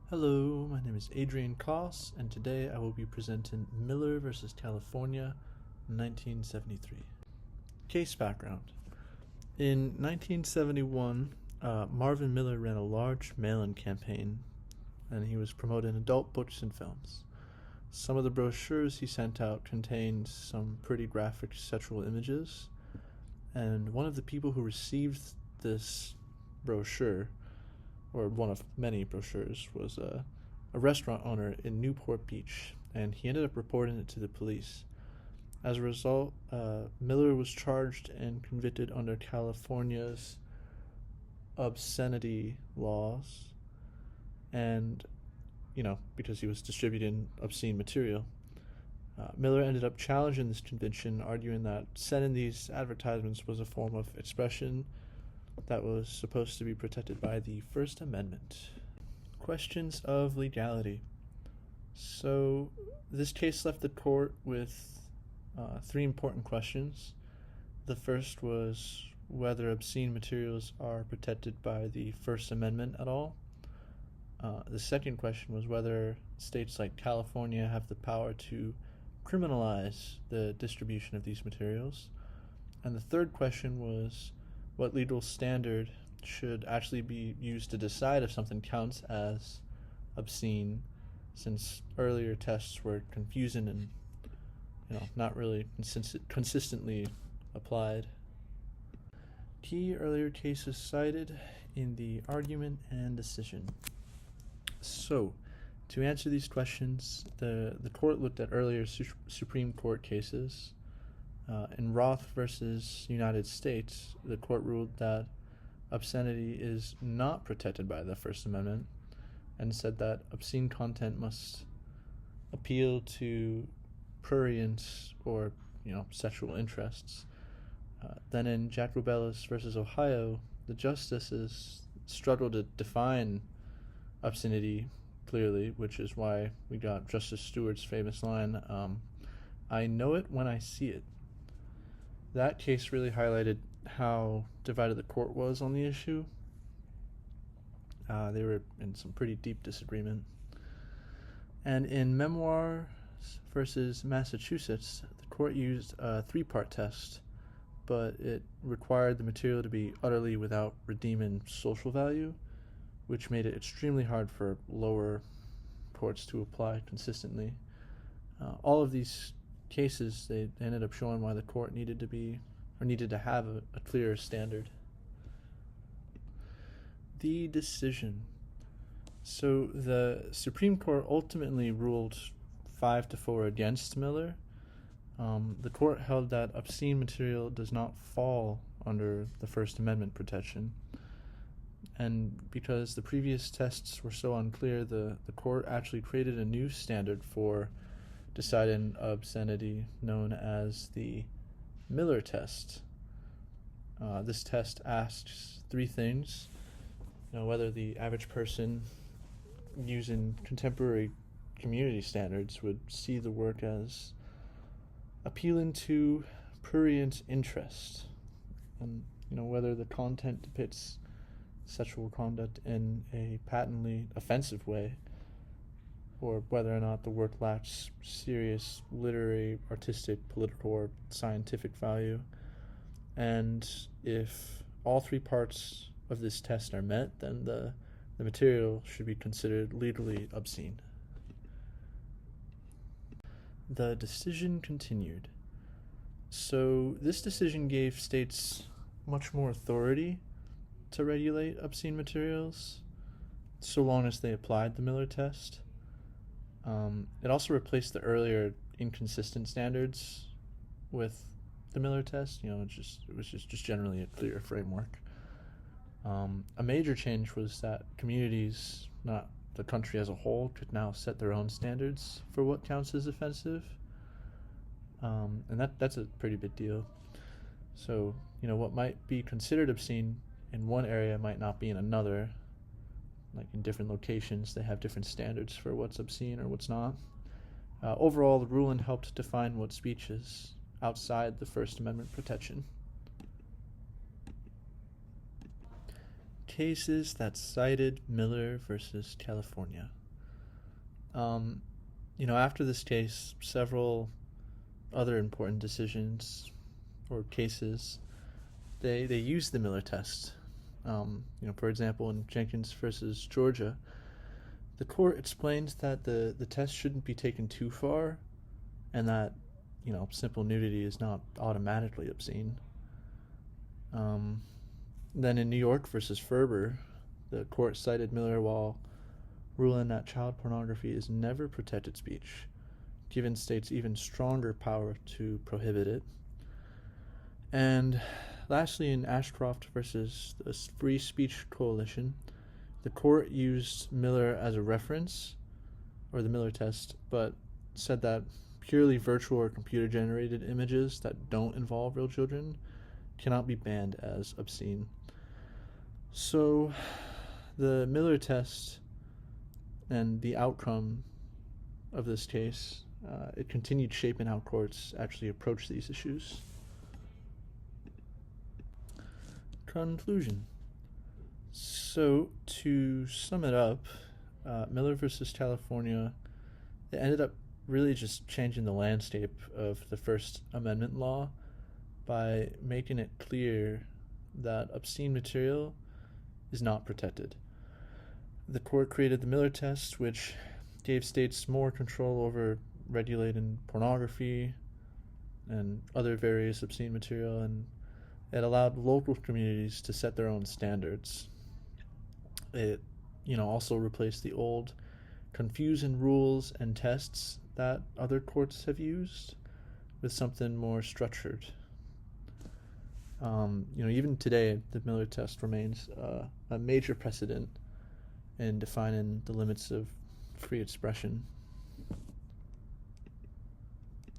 Hello, my name is Adrian Koss, and today I will be presenting Miller versus California, 1973. Case background. In 1971, Marvin Miller ran a large mail-in campaign, and he was promoting adult books and films. Some of the brochures he sent out contained some pretty graphic sexual images, and one of the people who received this brochure, or one of many brochures, was a restaurant owner in Newport Beach, and he ended up reporting it to the police. As a result, Miller was charged and convicted under California's obscenity laws, and, because he was distributing obscene material. Miller ended up challenging this conviction, arguing that sending these advertisements was a form of expression that was supposed to be protected by the First Amendment. Questions of legality. So, this case left the court with three important questions. The first was whether obscene materials are protected by the First Amendment at all. The second question was whether states like California have the power to criminalize the distribution of these materials. And the third question was what legal standard should actually be used to decide if something counts as obscene, since earlier tests were confusing and not really consistently applied. Key earlier cases cited in the argument and decision. So, to answer these questions, the court looked at earlier Supreme Court cases. In Roth versus United States, the court ruled that obscenity is not protected by the First Amendment and said that obscene content must appeal to prurient or sexual interests. Then in Jacobellis versus Ohio, the justices struggled to define obscenity clearly, which is why we got Justice Stewart's famous line, "I know it when I see it." That case really highlighted how divided the court was on the issue. They were in some pretty deep disagreement. And in Memoirs versus Massachusetts, the court used a three-part test, but it required the material to be utterly without redeeming social value, which made it extremely hard for lower courts to apply consistently. All of these cases, they ended up showing why the court needed to have a clearer standard. The decision. So the Supreme Court ultimately ruled 5-4 against Miller. The court held that obscene material does not fall under the First Amendment protection. And because the previous tests were so unclear, the court actually created a new standard for deciding obscenity known as the Miller test. This test asks three things. Whether the average person using contemporary community standards would see the work as appealing to prurient interest, and whether the content depicts sexual conduct in a patently offensive way, or whether or not the work lacks serious literary, artistic, political, or scientific value. And if all three parts of this test are met, then the material should be considered legally obscene. The decision continued. So this decision gave states much more authority to regulate obscene materials, so long as they applied the Miller test. It also replaced the earlier inconsistent standards with the Miller test. It was just generally a clear framework. A major change was that communities, not the country as a whole, could now set their own standards for what counts as offensive, and that's a pretty big deal. So what might be considered obscene in one area might not be in another. Like in different locations, they have different standards for what's obscene or what's not. Overall, the ruling helped define what speech is outside the First Amendment protection. cases that cited Miller versus California. After this case, several other important decisions or cases, they used the Miller test. For example, in Jenkins versus Georgia, the court explained that the test shouldn't be taken too far, and that simple nudity is not automatically obscene. Then in New York versus Ferber, the court cited Miller while ruling that child pornography is never protected speech, giving states even stronger power to prohibit it. And lastly, in Ashcroft versus the Free Speech Coalition, the court used Miller as a reference, or the Miller test, but said that purely virtual or computer-generated images that don't involve real children cannot be banned as obscene. So the Miller test and the outcome of this case, it continued shaping how courts actually approach these issues. Conclusion. So to sum it up, Miller versus California, it ended up really just changing the landscape of the First Amendment law by making it clear that obscene material is not protected. The court created the Miller test, which gave states more control over regulating pornography and other various obscene material, and it allowed local communities to set their own standards. It, also replaced the old confusing rules and tests that other courts have used with something more structured. Even today, the Miller test remains a major precedent in defining the limits of free expression.